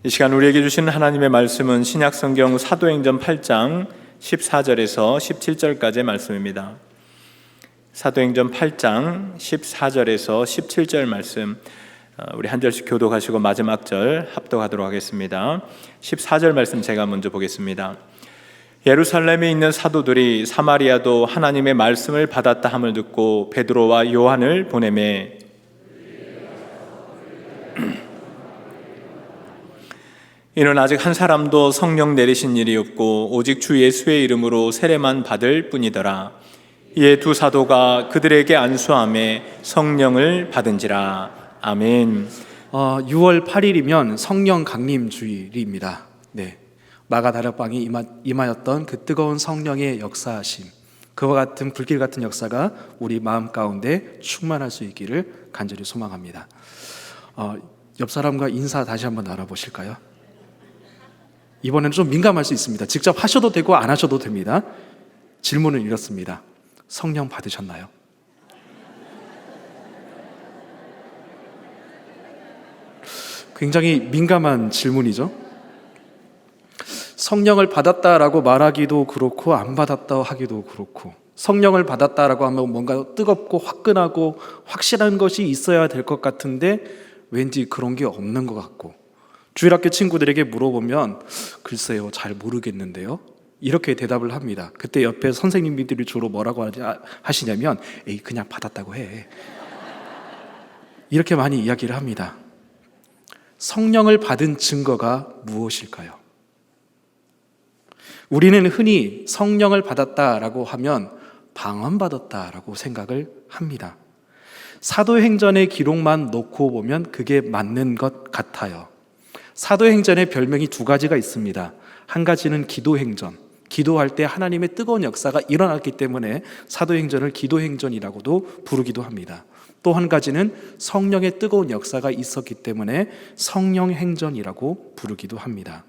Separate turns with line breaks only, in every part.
이 시간 우리에게 주시는 하나님의 말씀은 신약성경 사도행전 8장 14절에서 17절까지의 말씀입니다. 사도행전 8장 14절에서 17절 말씀, 우리 한 절씩 교독하시고 마지막 절 합독하도록 하겠습니다. 14절 말씀 제가 먼저 보겠습니다. 예루살렘에 있는 사도들이 사마리아도 하나님의 말씀을 받았다 함을 듣고 베드로와 요한을 보내매 이는 아직 한 사람도 성령 내리신 일이 없고 오직 주 예수의 이름으로 세례만 받을 뿐이더라. 이에 두 사도가 그들에게 안수하며 성령을 받은지라. 아멘.
6월 8일이면 성령 강림 주일입니다. 네, 마가다락방이 임하였던 그 뜨거운 성령의 역사하심, 그와 같은 불길 같은 역사가 우리 마음 가운데 충만할 수 있기를 간절히 소망합니다. 옆 사람과 인사 다시 한번 나눠보실까요? 이번에는 좀 민감할 수 있습니다. 직접 하셔도 되고 안 하셔도 됩니다. 질문은 이렇습니다. 성령 받으셨나요? 굉장히 민감한 질문이죠. 성령을 받았다라고 말하기도 그렇고 안 받았다 하기도 그렇고, 성령을 받았다라고 하면 뭔가 뜨겁고 화끈하고 확실한 것이 있어야 될 것 같은데 왠지 그런 게 없는 것 같고, 주일학교 친구들에게 물어보면 글쎄요 잘 모르겠는데요 이렇게 대답을 합니다. 그때 옆에 선생님들이 주로 뭐라고 하시냐면 에이 그냥 받았다고 해, 이렇게 많이 이야기를 합니다. 성령을 받은 증거가 무엇일까요? 우리는 흔히 성령을 받았다라고 하면 방언받았다라고 생각을 합니다. 사도행전의 기록만 놓고 보면 그게 맞는 것 같아요. 사도행전의 별명이 두 가지가 있습니다. 한 가지는 기도행전, 기도할 때 하나님의 뜨거운 역사가 일어났기 때문에 사도행전을 기도행전이라고도 부르기도 합니다. 또 한 가지는 성령의 뜨거운 역사가 있었기 때문에 성령행전이라고 부르기도 합니다.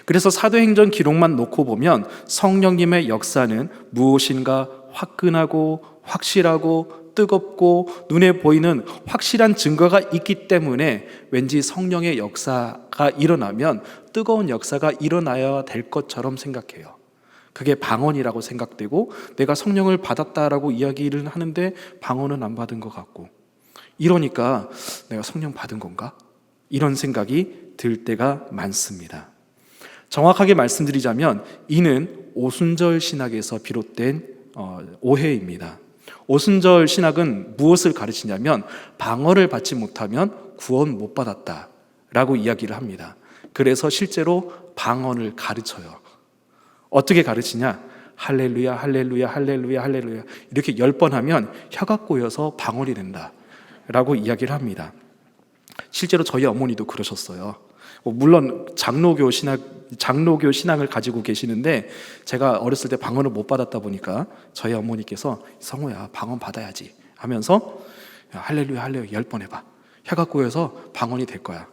그래서 사도행전 기록만 놓고 보면 성령님의 역사는 무엇인가 화끈하고 확실하고 뜨겁고 눈에 보이는 확실한 증거가 있기 때문에 왠지 성령의 역사가 일어나면 뜨거운 역사가 일어나야 될 것처럼 생각해요. 그게 방언이라고 생각되고, 내가 성령을 받았다라고 이야기를 하는데 방언은 안 받은 것 같고, 이러니까 내가 성령 받은 건가? 이런 생각이 들 때가 많습니다. 정확하게 말씀드리자면 이는 오순절 신학에서 비롯된 오해입니다. 오순절 신학은 무엇을 가르치냐면 방언을 받지 못하면 구원 못 받았다라고 이야기를 합니다. 그래서 실제로 방언을 가르쳐요. 어떻게 가르치냐? 할렐루야 할렐루야 할렐루야 할렐루야 이렇게 10번 하면 혀가 꼬여서 방언이 된다라고 이야기를 합니다. 실제로 저희 어머니도 그러셨어요. 물론 장로교 신앙을 가지고 계시는데 제가 어렸을 때 방언을 못 받았다 보니까 저희 어머니께서 성호야 방언 받아야지 하면서 할렐루야 할렐루야 10번 해봐, 혀가 꼬여서 방언이 될 거야.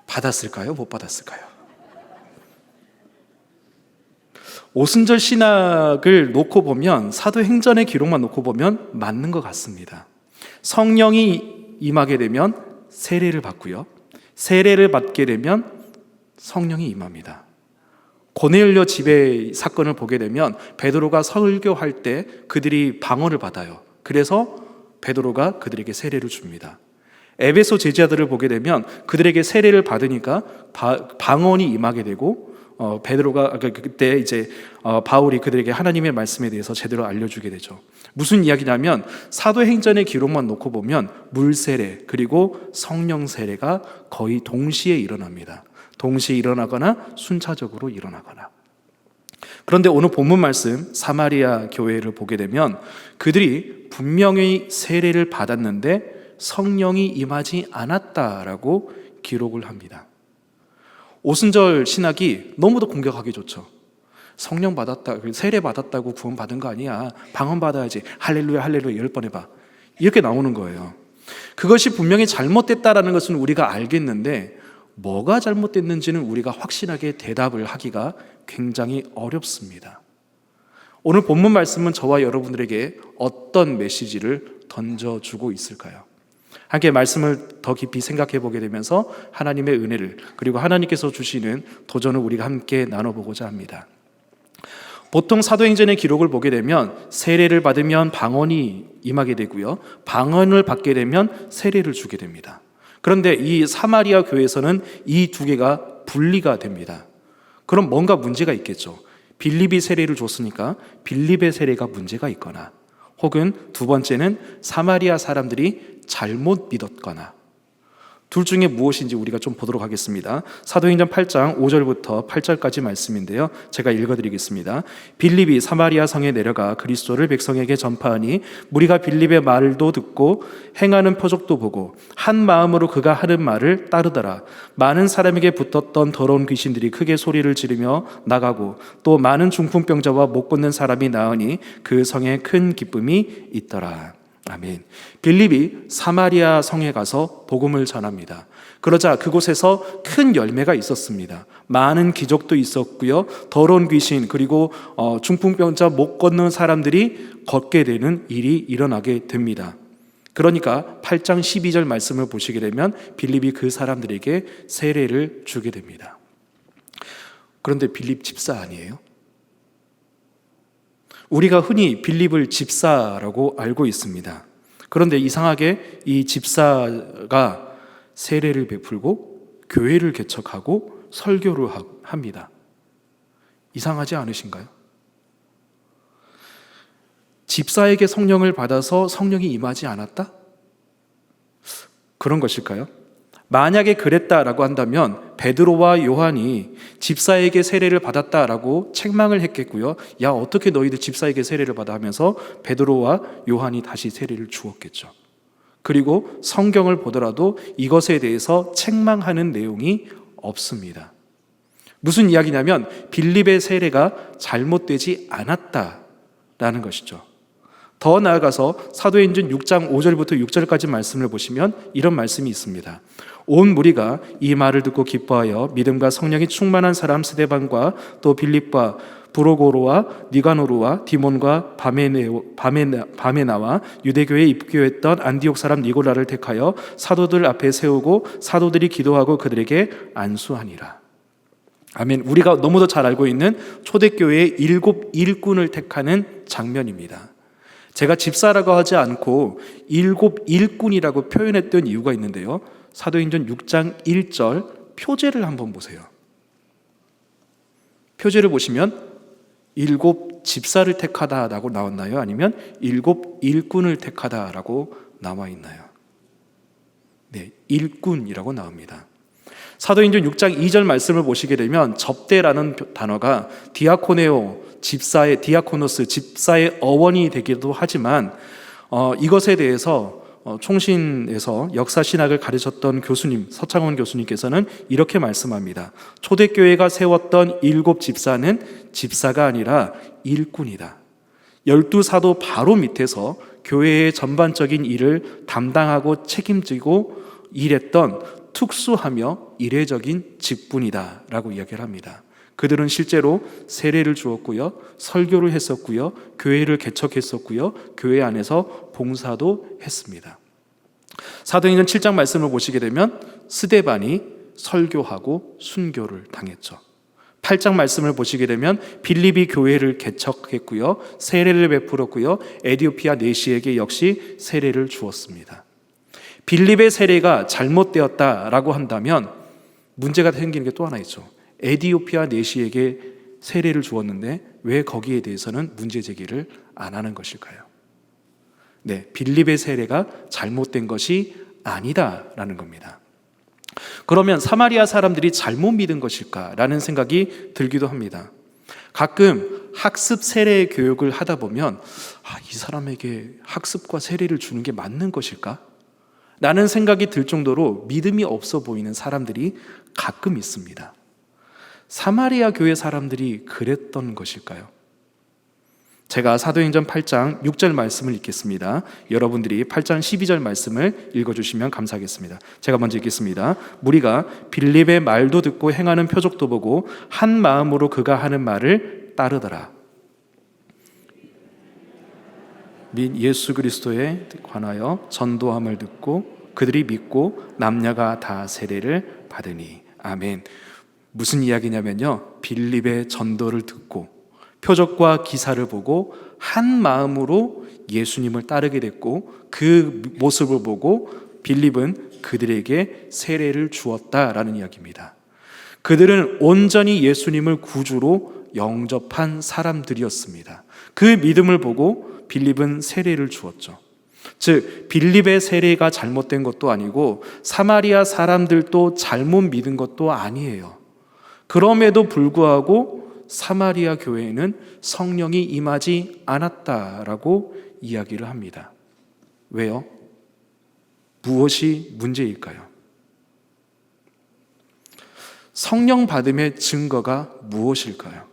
받았을까요? 못 받았을까요? 오순절 신학을 놓고 보면, 사도행전의 기록만 놓고 보면 맞는 것 같습니다. 성령이 임하게 되면 세례를 받고요, 세례를 받게 되면 성령이 임합니다. 고넬료 지배 사건을 보게 되면 베드로가 설교할 때 그들이 방언을 받아요. 그래서 베드로가 그들에게 세례를 줍니다. 에베소 제자들을 보게 되면 그들에게 세례를 받으니까 방언이 임하게 되고, 베드로가 그때 이제 바울이 그들에게 하나님의 말씀에 대해서 제대로 알려주게 되죠. 무슨 이야기냐면 사도행전의 기록만 놓고 보면 물세례 그리고 성령 세례가 거의 동시에 일어납니다. 동시에 일어나거나 순차적으로 일어나거나. 그런데 오늘 본문 말씀 사마리아 교회를 보게 되면 그들이 분명히 세례를 받았는데 성령이 임하지 않았다라고 기록을 합니다. 오순절 신학이 너무도 공격하기 좋죠. 성령 받았다, 세례 받았다고 구원 받은 거 아니야, 방언 받아야지, 할렐루야 할렐루야 10번 해봐, 이렇게 나오는 거예요. 그것이 분명히 잘못됐다라는 것은 우리가 알겠는데 뭐가 잘못됐는지는 우리가 확실하게 대답을 하기가 굉장히 어렵습니다. 오늘 본문 말씀은 저와 여러분들에게 어떤 메시지를 던져주고 있을까요? 함께 말씀을 더 깊이 생각해 보게 되면서 하나님의 은혜를, 그리고 하나님께서 주시는 도전을 우리가 함께 나눠보고자 합니다. 보통 사도행전의 기록을 보게 되면 세례를 받으면 방언이 임하게 되고요, 방언을 받게 되면 세례를 주게 됩니다. 그런데 이 사마리아 교회에서는 이 두 개가 분리가 됩니다. 그럼 뭔가 문제가 있겠죠. 빌립이 세례를 줬으니까 빌립의 세례가 문제가 있거나, 혹은 두 번째는 사마리아 사람들이 잘못 믿었거나, 둘 중에 무엇인지 우리가 좀 보도록 하겠습니다. 사도행전 8장 5절부터 8절까지 말씀인데요, 제가 읽어드리겠습니다. 빌립이 사마리아 성에 내려가 그리스도를 백성에게 전파하니 무리가 빌립의 말도 듣고 행하는 표적도 보고 한 마음으로 그가 하는 말을 따르더라. 많은 사람에게 붙었던 더러운 귀신들이 크게 소리를 지르며 나가고 또 많은 중풍병자와 못 걷는 사람이 나으니 그 성에 큰 기쁨이 있더라. 아멘. 빌립이 사마리아 성에 가서 복음을 전합니다. 그러자 그곳에서 큰 열매가 있었습니다. 많은 기적도 있었고요, 더러운 귀신, 그리고 중풍병자, 못 걷는 사람들이 걷게 되는 일이 일어나게 됩니다. 그러니까 8장 12절 말씀을 보시게 되면 빌립이 그 사람들에게 세례를 주게 됩니다. 그런데 빌립 집사 아니에요? 우리가 흔히 빌립을 집사라고 알고 있습니다. 그런데 이상하게 이 집사가 세례를 베풀고 교회를 개척하고 설교를 합니다. 이상하지 않으신가요? 집사에게 성령을 받아서 성령이 임하지 않았다? 그런 것일까요? 만약에 그랬다라고 한다면 베드로와 요한이 집사에게 세례를 받았다라고 책망을 했겠고요, 야, 어떻게 너희들 집사에게 세례를 받아 하면서 베드로와 요한이 다시 세례를 주었겠죠. 그리고 성경을 보더라도 이것에 대해서 책망하는 내용이 없습니다. 무슨 이야기냐면 빌립의 세례가 잘못되지 않았다라는 것이죠. 더 나아가서 사도행전 6장 5절부터 6절까지 말씀을 보시면 이런 말씀이 있습니다. 온 무리가 이 말을 듣고 기뻐하여 믿음과 성령이 충만한 사람 스데반과 또 빌립과 브로고로와 니가노르와 디몬과 바메나와 유대교에 입교했던 안디옥 사람 니고라를 택하여 사도들 앞에 세우고 사도들이 기도하고 그들에게 안수하니라. 아멘. 우리가 너무도 잘 알고 있는 초대교회의 7 일꾼을 택하는 장면입니다. 제가 집사라고 하지 않고 7 일꾼이라고 표현했던 이유가 있는데요, 사도행전 6장 1절 표제를 한번 보세요. 표제를 보시면 7 집사를 택하다라고 나왔나요? 아니면 7 일꾼을 택하다라고 나와 있나요? 네, 일꾼이라고 나옵니다. 사도행전 6장 2절 말씀을 보시게 되면 접대라는 단어가 디아코네오, 집사의 디아코노스, 집사의 어원이 되기도 하지만 이것에 대해서 총신에서 역사신학을 가르쳤던 교수님, 서창원 교수님께서는 이렇게 말씀합니다. 초대교회가 세웠던 7 집사는 집사가 아니라 일꾼이다. 12사도 바로 밑에서 교회의 전반적인 일을 담당하고 책임지고 일했던 특수하며 이례적인 직분이다 라고 이야기를 합니다. 그들은 실제로 세례를 주었고요, 설교를 했었고요, 교회를 개척했었고요, 교회 안에서 봉사도 했습니다. 사도행전 7장 말씀을 보시게 되면 스데반이 설교하고 순교를 당했죠. 8장 말씀을 보시게 되면 빌립이 교회를 개척했고요, 세례를 베풀었고요, 에디오피아 내시에게 역시 세례를 주었습니다. 빌립의 세례가 잘못되었다라고 한다면 문제가 생기는 게 또 하나 있죠. 에디오피아 내시에게 세례를 주었는데 왜 거기에 대해서는 문제 제기를 안 하는 것일까요? 네, 빌립의 세례가 잘못된 것이 아니다라는 겁니다. 그러면 사마리아 사람들이 잘못 믿은 것일까라는 생각이 들기도 합니다. 가끔 학습 세례 교육을 하다 보면 이 사람에게 학습과 세례를 주는 게 맞는 것일까? 라는 생각이 들 정도로 믿음이 없어 보이는 사람들이 가끔 있습니다. 사마리아 교회 사람들이 그랬던 것일까요? 제가 사도행전 8장 6절 말씀을 읽겠습니다. 여러분들이 8장 12절 말씀을 읽어주시면 감사하겠습니다. 제가 먼저 읽겠습니다. 무리가 빌립의 말도 듣고 행하는 표적도 보고 한 마음으로 그가 하는 말을 따르더라. 및 예수 그리스도에 관하여 전도함을 듣고 그들이 믿고 남녀가 다 세례를 받으니. 아멘. 무슨 이야기냐면요, 빌립의 전도를 듣고 표적과 기사를 보고 한 마음으로 예수님을 따르게 됐고, 그 모습을 보고 빌립은 그들에게 세례를 주었다라는 이야기입니다. 그들은 온전히 예수님을 구주로 영접한 사람들이었습니다. 그 믿음을 보고 빌립은 세례를 주었죠. 즉, 빌립의 세례가 잘못된 것도 아니고 사마리아 사람들도 잘못 믿은 것도 아니에요. 그럼에도 불구하고 사마리아 교회에는 성령이 임하지 않았다라고 이야기를 합니다. 왜요? 무엇이 문제일까요? 성령 받음의 증거가 무엇일까요?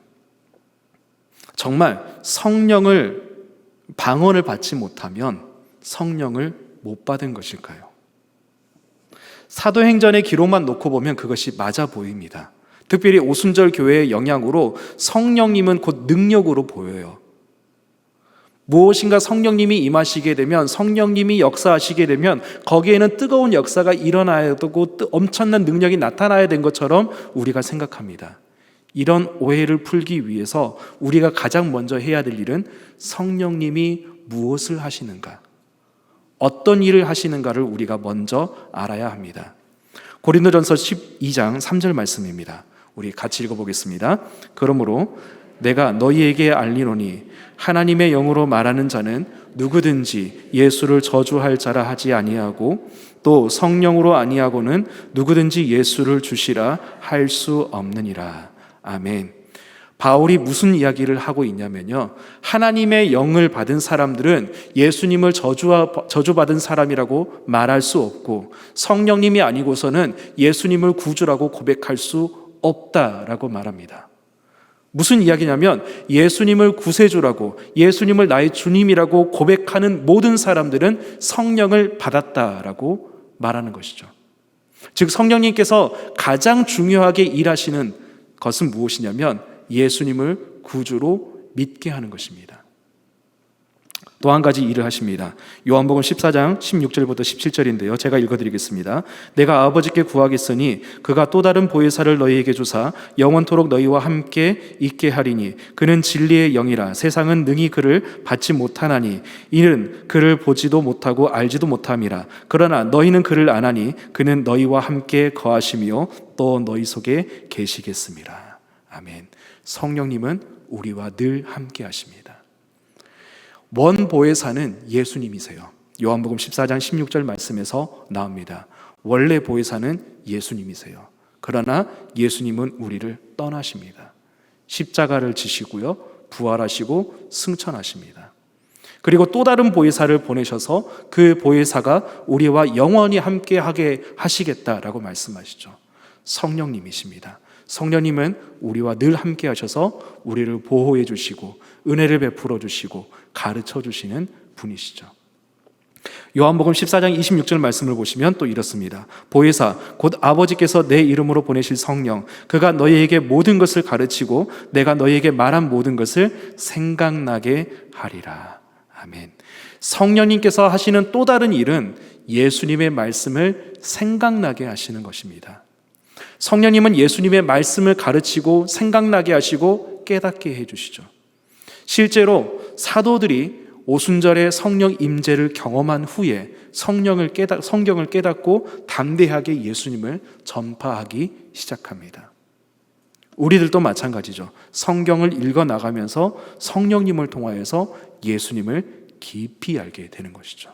정말 성령을 방언을 받지 못하면 성령을 못 받은 것일까요? 사도행전의 기록만 놓고 보면 그것이 맞아 보입니다. 특별히 오순절 교회의 영향으로 성령님은 곧 능력으로 보여요. 무엇인가 성령님이 임하시게 되면, 성령님이 역사하시게 되면 거기에는 뜨거운 역사가 일어나야 되고 엄청난 능력이 나타나야 된 것처럼 우리가 생각합니다. 이런 오해를 풀기 위해서 우리가 가장 먼저 해야 될 일은 성령님이 무엇을 하시는가, 어떤 일을 하시는가를 우리가 먼저 알아야 합니다. 고린도전서 12장 3절 말씀입니다. 우리 같이 읽어보겠습니다. 그러므로 내가 너희에게 알리노니 하나님의 영으로 말하는 자는 누구든지 예수를 저주할 자라 하지 아니하고 또 성령으로 아니하고는 누구든지 예수를 주시라 할 수 없느니라. 아멘. 바울이 무슨 이야기를 하고 있냐면요, 하나님의 영을 받은 사람들은 예수님을 저주받은 사람이라고 말할 수 없고, 성령님이 아니고서는 예수님을 구주라고 고백할 수 없다라고 말합니다. 무슨 이야기냐면, 예수님을 구세주라고, 예수님을 나의 주님이라고 고백하는 모든 사람들은 성령을 받았다라고 말하는 것이죠. 즉, 성령님께서 가장 중요하게 일하시는 것은 무엇이냐면 예수님을 구주로 믿게 하는 것입니다. 또 한 가지 일을 하십니다. 요한복음 14장 16절부터 17절인데요. 제가 읽어드리겠습니다. 내가 아버지께 구하겠으니 그가 또 다른 보혜사를 너희에게 주사 영원토록 너희와 함께 있게 하리니 그는 진리의 영이라. 세상은 능히 그를 받지 못하나니 이는 그를 보지도 못하고 알지도 못함이라. 그러나 너희는 그를 아나니 그는 너희와 함께 거하시며 또 너희 속에 계시겠습니다. 아멘. 성령님은 우리와 늘 함께 하십니다. 원 보혜사는 예수님이세요. 요한복음 14장 16절 말씀에서 나옵니다. 원래 보혜사는 예수님이세요. 그러나 예수님은 우리를 떠나십니다. 십자가를 지시고요, 부활하시고 승천하십니다. 그리고 또 다른 보혜사를 보내셔서 그 보혜사가 우리와 영원히 함께하게 하시겠다라고 말씀하시죠. 성령님이십니다. 성령님은 우리와 늘 함께 하셔서 우리를 보호해 주시고 은혜를 베풀어 주시고 가르쳐 주시는 분이시죠. 요한복음 14장 26절 말씀을 보시면 또 이렇습니다. 보혜사 곧 아버지께서 내 이름으로 보내실 성령, 그가 너희에게 모든 것을 가르치고 내가 너희에게 말한 모든 것을 생각나게 하리라. 아멘. 성령님께서 하시는 또 다른 일은 예수님의 말씀을 생각나게 하시는 것입니다. 성령님은 예수님의 말씀을 가르치고 생각나게 하시고 깨닫게 해주시죠. 실제로 사도들이 오순절에 성령 임재를 경험한 후에 성경을 깨닫고 담대하게 예수님을 전파하기 시작합니다. 우리들도 마찬가지죠. 성경을 읽어나가면서 성령님을 통하여서 예수님을 깊이 알게 되는 것이죠.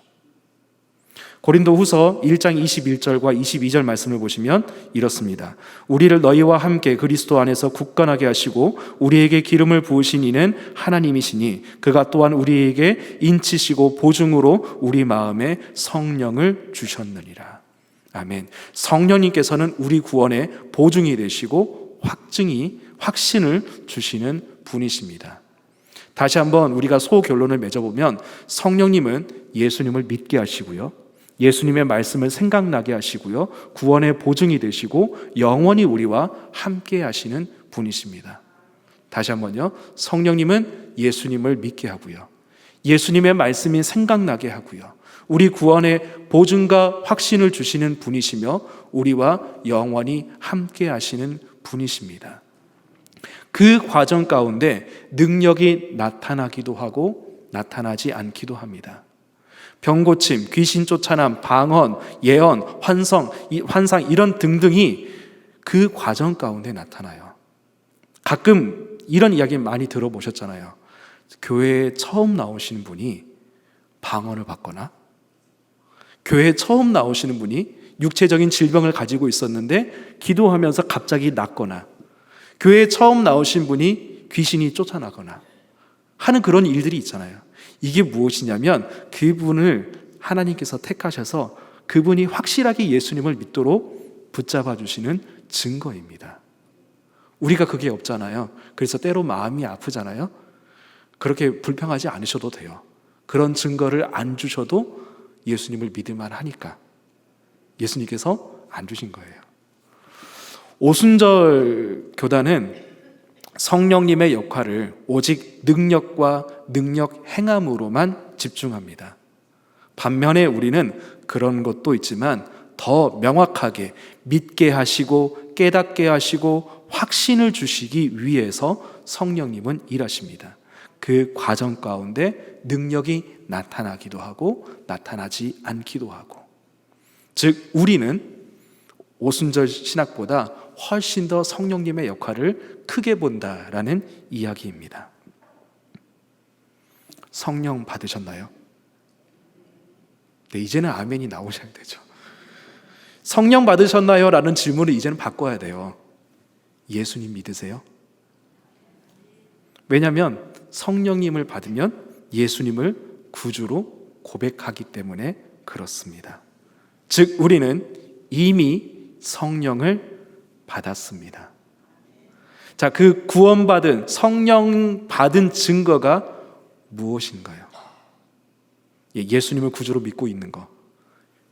고린도후서 1장 21절과 22절 말씀을 보시면 이렇습니다. 우리를 너희와 함께 그리스도 안에서 굳건하게 하시고 우리에게 기름을 부으신 이는 하나님이시니 그가 또한 우리에게 인치시고 보증으로 우리 마음에 성령을 주셨느니라. 아멘. 성령님께서는 우리 구원의 보증이 되시고 확신을 주시는 분이십니다. 다시 한번 우리가 소결론을 맺어보면 성령님은 예수님을 믿게 하시고요, 예수님의 말씀을 생각나게 하시고요, 구원의 보증이 되시고 영원히 우리와 함께 하시는 분이십니다. 다시 한번요. 성령님은 예수님을 믿게 하고요, 예수님의 말씀이 생각나게 하고요. 우리 구원의 보증과 확신을 주시는 분이시며 우리와 영원히 함께 하시는 분이십니다. 그 과정 가운데 능력이 나타나기도 하고 나타나지 않기도 합니다. 병고침, 귀신 쫓아남, 방언, 예언, 환상 이런 등등이 그 과정 가운데 나타나요. 가끔 이런 이야기 많이 들어보셨잖아요. 교회에 처음 나오시는 분이 방언을 받거나, 교회에 처음 나오시는 분이 육체적인 질병을 가지고 있었는데 기도하면서 갑자기 낫거나, 교회에 처음 나오신 분이 귀신이 쫓아나거나 하는 그런 일들이 있잖아요. 이게 무엇이냐면 그분을 하나님께서 택하셔서 그분이 확실하게 예수님을 믿도록 붙잡아 주시는 증거입니다. 우리가 그게 없잖아요. 그래서 때로 마음이 아프잖아요. 그렇게 불평하지 않으셔도 돼요. 그런 증거를 안 주셔도 예수님을 믿을만 하니까 예수님께서 안 주신 거예요. 오순절 교단은 성령님의 역할을 오직 능력과 능력 행함으로만 집중합니다. 반면에 우리는 그런 것도 있지만 더 명확하게 믿게 하시고 깨닫게 하시고 확신을 주시기 위해서 성령님은 일하십니다. 그 과정 가운데 능력이 나타나기도 하고 나타나지 않기도 하고, 즉 우리는 오순절 신학보다 훨씬 더 성령님의 역할을 크게 본다라는 이야기입니다. 성령 받으셨나요? 네, 이제는 아멘이 나오셔야 되죠. 성령 받으셨나요? 라는 질문을 이제는 바꿔야 돼요. 예수님 믿으세요? 왜냐하면 성령님을 받으면 예수님을 구주로 고백하기 때문에 그렇습니다. 즉 우리는 이미 성령을 받았습니다. 자, 그 구원받은 성령 받은 증거가 무엇인가요? 예수님을 구주로 믿고 있는 것.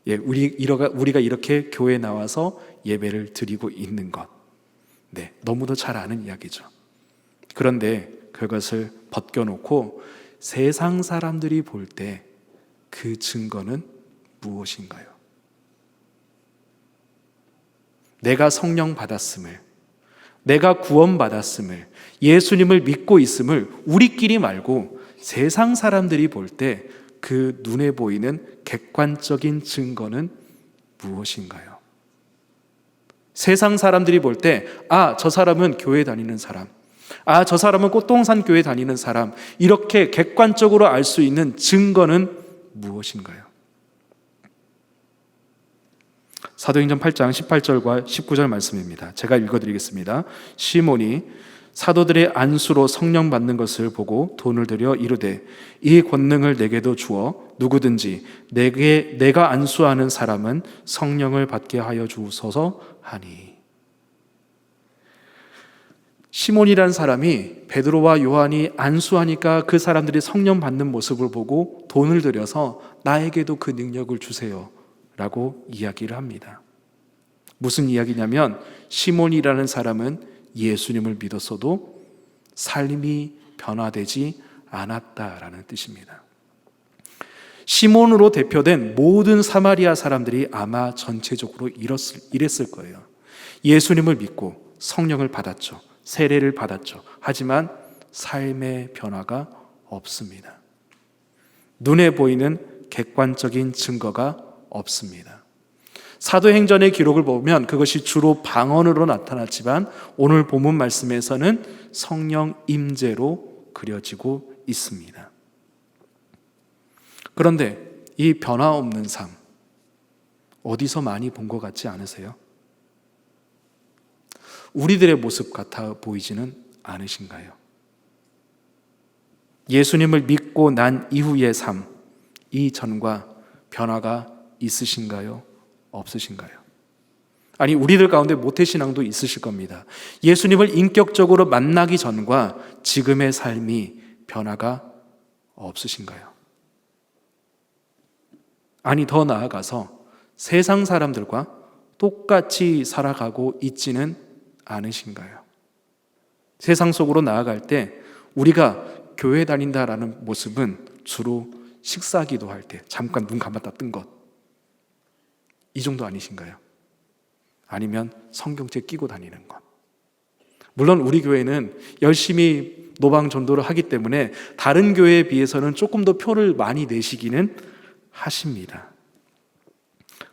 우리가 이렇게 교회에 나와서 예배를 드리고 있는 것. 네, 너무도 잘 아는 이야기죠. 그런데 그것을 벗겨놓고 세상 사람들이 볼 때 그 증거는 무엇인가요? 내가 성령 받았음을, 내가 구원받았음을, 예수님을 믿고 있음을 우리끼리 말고 세상 사람들이 볼 때 그 눈에 보이는 객관적인 증거는 무엇인가요? 세상 사람들이 볼 때, 저 사람은 교회 다니는 사람, 저 사람은 꽃동산 교회 다니는 사람, 이렇게 객관적으로 알 수 있는 증거는 무엇인가요? 사도행전 8장 18절과 19절 말씀입니다. 제가 읽어드리겠습니다. 시몬이 사도들의 안수로 성령 받는 것을 보고 돈을 들여 이르되 이 권능을 내게도 주어 누구든지 내가 안수하는 사람은 성령을 받게 하여 주소서 하니. 시몬이라는 사람이 베드로와 요한이 안수하니까 그 사람들이 성령 받는 모습을 보고 돈을 들여서 나에게도 그 능력을 주세요 라고 이야기를 합니다. 무슨 이야기냐면 시몬이라는 사람은 예수님을 믿었어도 삶이 변화되지 않았다라는 뜻입니다. 시몬으로 대표된 모든 사마리아 사람들이 아마 전체적으로 이랬을 거예요. 예수님을 믿고 성령을 받았죠. 세례를 받았죠. 하지만 삶의 변화가 없습니다. 눈에 보이는 객관적인 증거가 없습니다. 사도행전의 기록을 보면 그것이 주로 방언으로 나타났지만 오늘 본문 말씀에서는 성령 임재로 그려지고 있습니다. 그런데 이 변화 없는 삶, 어디서 많이 본 것 같지 않으세요? 우리들의 모습 같아 보이지는 않으신가요? 예수님을 믿고 난 이후의 삶, 이 전과 변화가 있으신가요? 없으신가요? 아니, 우리들 가운데 모태신앙도 있으실 겁니다. 예수님을 인격적으로 만나기 전과 지금의 삶이 변화가 없으신가요? 아니, 더 나아가서 세상 사람들과 똑같이 살아가고 있지는 않으신가요? 세상 속으로 나아갈 때 우리가 교회 다닌다라는 모습은 주로 식사 기도할 때 잠깐 눈 감았다 뜬 것, 이 정도 아니신가요? 아니면 성경책 끼고 다니는 것. 물론 우리 교회는 열심히 노방 전도를 하기 때문에 다른 교회에 비해서는 조금 더 표를 많이 내시기는 하십니다.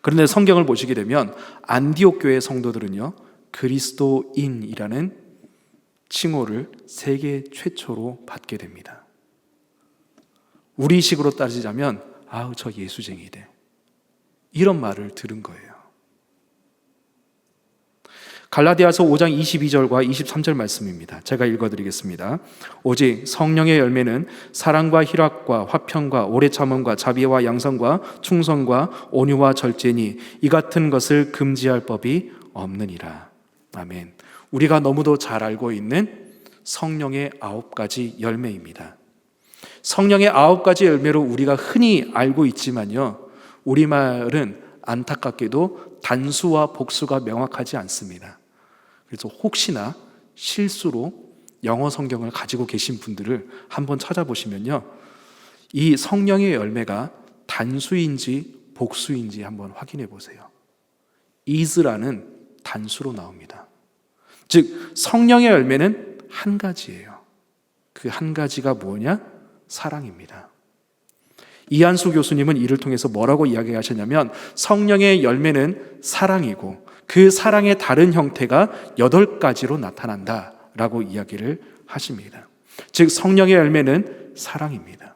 그런데 성경을 보시게 되면 안디옥 교회 성도들은요, 그리스도인이라는 칭호를 세계 최초로 받게 됩니다. 우리식으로 따지자면 아우 저 예수쟁이들, 이런 말을 들은 거예요. 갈라디아서 5장 22절과 23절 말씀입니다. 제가 읽어드리겠습니다. 오직 성령의 열매는 사랑과 희락과 화평과 오래 참음과 자비와 양선과 충성과 온유와 절제니 이 같은 것을 금지할 법이 없느니라. 아멘. 우리가 너무도 잘 알고 있는 성령의 9가지 열매입니다. 성령의 9가지 열매로 우리가 흔히 알고 있지만요, 우리말은 안타깝게도 단수와 복수가 명확하지 않습니다. 그래서 혹시나 실수로 영어 성경을 가지고 계신 분들을 한번 찾아보시면요, 이 성령의 열매가 단수인지 복수인지 한번 확인해 보세요. is라는 단수로 나옵니다. 즉 성령의 열매는 한 가지예요. 그 한 가지가 뭐냐? 사랑입니다. 이한수 교수님은 이를 통해서 뭐라고 이야기하셨냐면, 성령의 열매는 사랑이고 그 사랑의 다른 형태가 8가지로 나타난다라고 이야기를 하십니다. 즉 성령의 열매는 사랑입니다.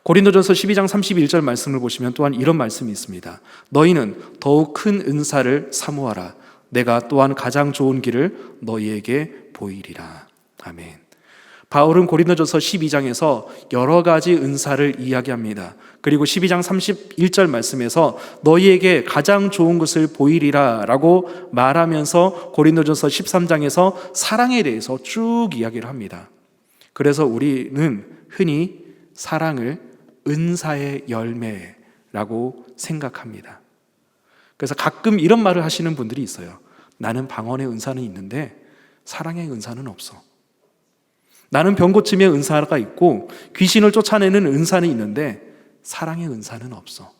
고린도전서 12장 31절 말씀을 보시면 또한 이런 말씀이 있습니다. 너희는 더욱 큰 은사를 사모하라. 내가 또한 가장 좋은 길을 너희에게 보이리라. 아멘. 바울은 고린도전서 12장에서 여러 가지 은사를 이야기합니다. 그리고 12장 31절 말씀에서 너희에게 가장 좋은 것을 보이리라 라고 말하면서 고린도전서 13장에서 사랑에 대해서 쭉 이야기를 합니다. 그래서 우리는 흔히 사랑을 은사의 열매라고 생각합니다. 그래서 가끔 이런 말을 하시는 분들이 있어요. 나는 방언의 은사는 있는데 사랑의 은사는 없어. 나는 병고침의 은사가 있고 귀신을 쫓아내는 은사는 있는데 사랑의 은사는 없어.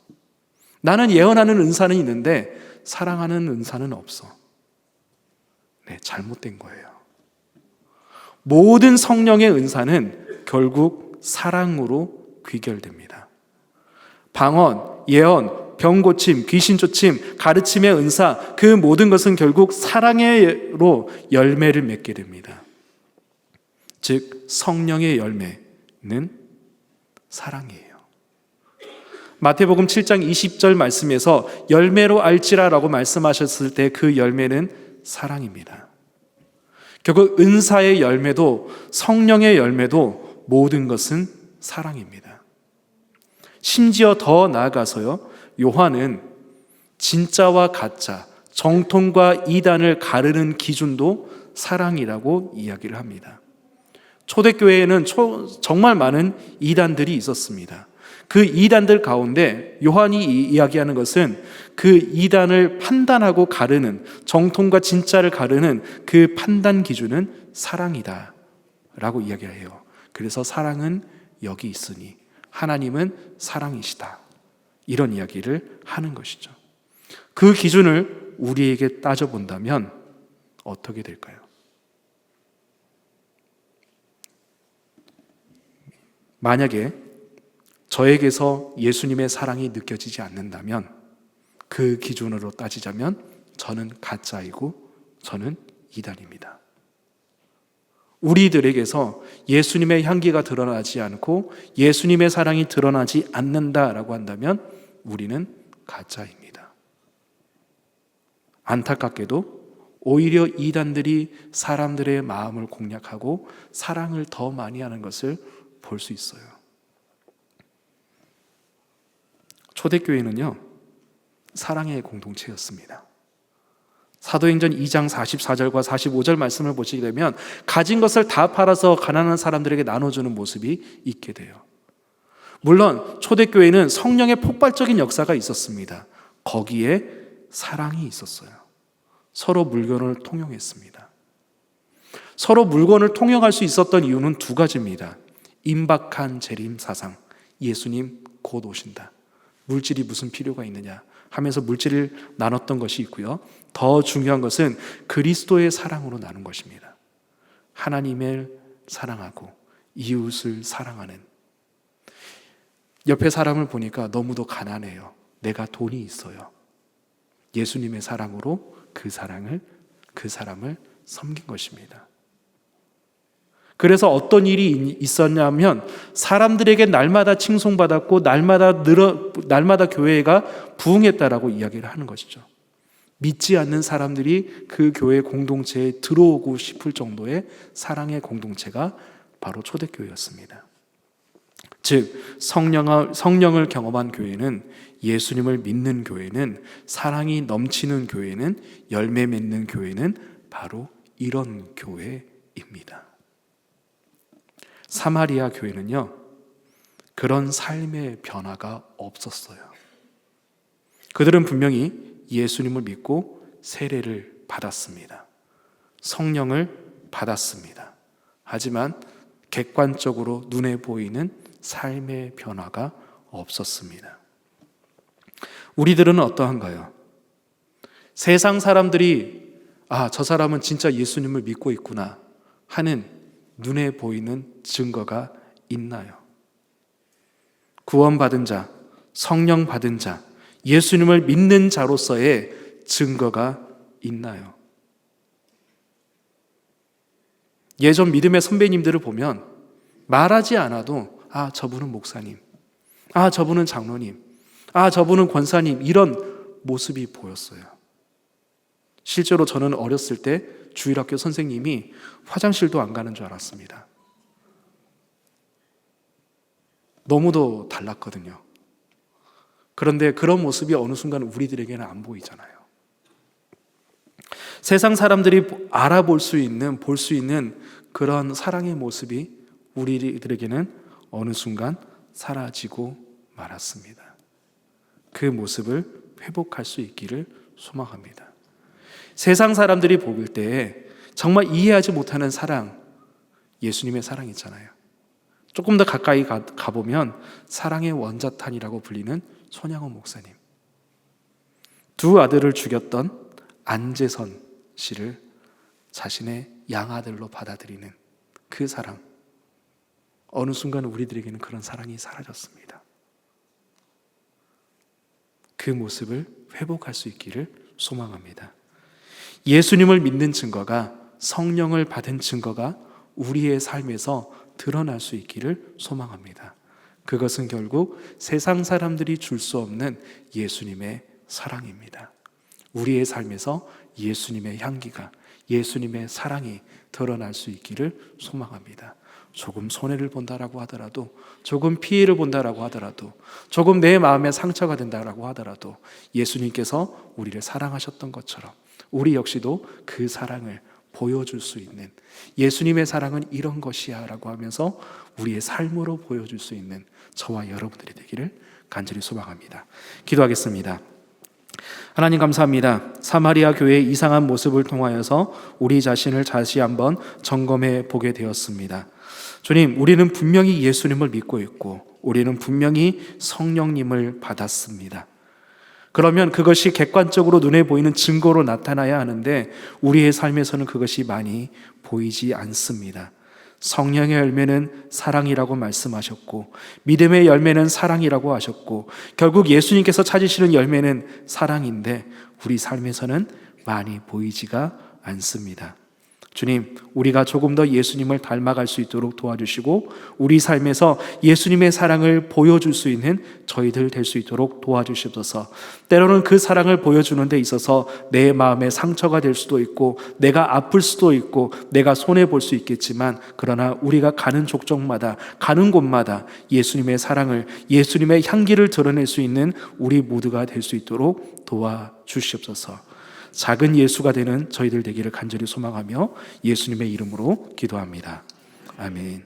나는 예언하는 은사는 있는데 사랑하는 은사는 없어. 네, 잘못된 거예요. 모든 성령의 은사는 결국 사랑으로 귀결됩니다. 방언, 예언, 병고침, 귀신쫓임, 가르침의 은사, 그 모든 것은 결국 사랑으로 열매를 맺게 됩니다. 즉 성령의 열매는 사랑이에요. 마태복음 7장 20절 말씀에서 열매로 알지라라고 말씀하셨을 때 그 열매는 사랑입니다. 결국 은사의 열매도 성령의 열매도 모든 것은 사랑입니다. 심지어 더 나아가서요, 요한은 진짜와 가짜, 정통과 이단을 가르는 기준도 사랑이라고 이야기를 합니다. 초대교회에는 정말 많은 이단들이 있었습니다. 그 이단들 가운데 요한이 이야기하는 것은 그 이단을 판단하고 가르는, 정통과 진짜를 가르는 그 판단 기준은 사랑이다 라고 이야기를 해요. 그래서 사랑은 여기 있으니 하나님은 사랑이시다, 이런 이야기를 하는 것이죠. 그 기준을 우리에게 따져본다면 어떻게 될까요? 만약에 저에게서 예수님의 사랑이 느껴지지 않는다면, 그 기준으로 따지자면 저는 가짜이고 저는 이단입니다. 우리들에게서 예수님의 향기가 드러나지 않고 예수님의 사랑이 드러나지 않는다라고 한다면 우리는 가짜입니다. 안타깝게도 오히려 이단들이 사람들의 마음을 공략하고 사랑을 더 많이 하는 것을 볼 수 있어요. 초대교회는요, 사랑의 공동체였습니다. 사도행전 2장 44절과 45절 말씀을 보시게 되면 가진 것을 다 팔아서 가난한 사람들에게 나눠주는 모습이 있게 돼요. 물론 초대교회는 성령의 폭발적인 역사가 있었습니다. 거기에 사랑이 있었어요. 서로 물건을 통용했습니다. 서로 물건을 통용할 수 있었던 이유는 두 가지입니다. 임박한 재림 사상, 예수님 곧 오신다. 물질이 무슨 필요가 있느냐 하면서 물질을 나눴던 것이 있고요. 더 중요한 것은 그리스도의 사랑으로 나눈 것입니다. 하나님을 사랑하고 이웃을 사랑하는. 옆에 사람을 보니까 너무도 가난해요. 내가 돈이 있어요. 예수님의 사랑으로 그 사람을 섬긴 것입니다. 그래서 어떤 일이 있었냐면 사람들에게 날마다 칭송받았고 날마다 교회가 부흥했다라고 이야기를 하는 것이죠. 믿지 않는 사람들이 그 교회 공동체에 들어오고 싶을 정도의 사랑의 공동체가 바로 초대교회였습니다. 즉 성령을 경험한 교회는, 예수님을 믿는 교회는, 사랑이 넘치는 교회는, 열매 맺는 교회는 바로 이런 교회입니다. 사마리아 교회는요, 그런 삶의 변화가 없었어요. 그들은 분명히 예수님을 믿고 세례를 받았습니다. 성령을 받았습니다. 하지만 객관적으로 눈에 보이는 삶의 변화가 없었습니다. 우리들은 어떠한가요? 세상 사람들이 저 사람은 진짜 예수님을 믿고 있구나 하는 눈에 보이는 증거가 있나요? 구원받은 자, 성령 받은 자, 예수님을 믿는 자로서의 증거가 있나요? 예전 믿음의 선배님들을 보면 말하지 않아도 저분은 목사님, 저분은 장로님, 저분은 권사님, 이런 모습이 보였어요. 실제로 저는 어렸을 때 주일학교 선생님이 화장실도 안 가는 줄 알았습니다. 너무도 달랐거든요. 그런데 그런 모습이 어느 순간 우리들에게는 안 보이잖아요. 세상 사람들이 알아볼 수 있는, 볼 수 있는 그런 사랑의 모습이 우리들에게는 어느 순간 사라지고 말았습니다. 그 모습을 회복할 수 있기를 소망합니다. 세상 사람들이 볼 때 정말 이해하지 못하는 사랑, 예수님의 사랑 있잖아요. 조금 더 가까이 가보면 사랑의 원자탄이라고 불리는 손양원 목사님, 두 아들을 죽였던 안재선 씨를 자신의 양아들로 받아들이는 그 사랑, 어느 순간 우리들에게는 그런 사랑이 사라졌습니다. 그 모습을 회복할 수 있기를 소망합니다. 예수님을 믿는 증거가, 성령을 받은 증거가 우리의 삶에서 드러날 수 있기를 소망합니다. 그것은 결국 세상 사람들이 줄 수 없는 예수님의 사랑입니다. 우리의 삶에서 예수님의 향기가, 예수님의 사랑이 드러날 수 있기를 소망합니다. 조금 손해를 본다라고 하더라도, 조금 피해를 본다라고 하더라도, 조금 내 마음에 상처가 된다라고 하더라도 예수님께서 우리를 사랑하셨던 것처럼 우리 역시도 그 사랑을 보여줄 수 있는, 예수님의 사랑은 이런 것이야 라고 하면서 우리의 삶으로 보여줄 수 있는 저와 여러분들이 되기를 간절히 소망합니다. 기도하겠습니다. 하나님 감사합니다. 사마리아 교회의 이상한 모습을 통하여서 우리 자신을 다시 한번 점검해 보게 되었습니다. 주님, 우리는 분명히 예수님을 믿고 있고 우리는 분명히 성령님을 받았습니다. 그러면 그것이 객관적으로 눈에 보이는 증거로 나타나야 하는데 우리의 삶에서는 그것이 많이 보이지 않습니다. 성령의 열매는 사랑이라고 말씀하셨고, 믿음의 열매는 사랑이라고 하셨고, 결국 예수님께서 찾으시는 열매는 사랑인데 우리 삶에서는 많이 보이지가 않습니다. 주님, 우리가 조금 더 예수님을 닮아갈 수 있도록 도와주시고 우리 삶에서 예수님의 사랑을 보여줄 수 있는 저희들 될 수 있도록 도와주시옵소서. 때로는 그 사랑을 보여주는 데 있어서 내 마음에 상처가 될 수도 있고 내가 아플 수도 있고 내가 손해볼 수 있겠지만, 그러나 우리가 가는 족적마다, 가는 곳마다 예수님의 사랑을, 예수님의 향기를 드러낼 수 있는 우리 모두가 될 수 있도록 도와주시옵소서. 작은 예수가 되는 저희들 되기를 간절히 소망하며 예수님의 이름으로 기도합니다. 아멘.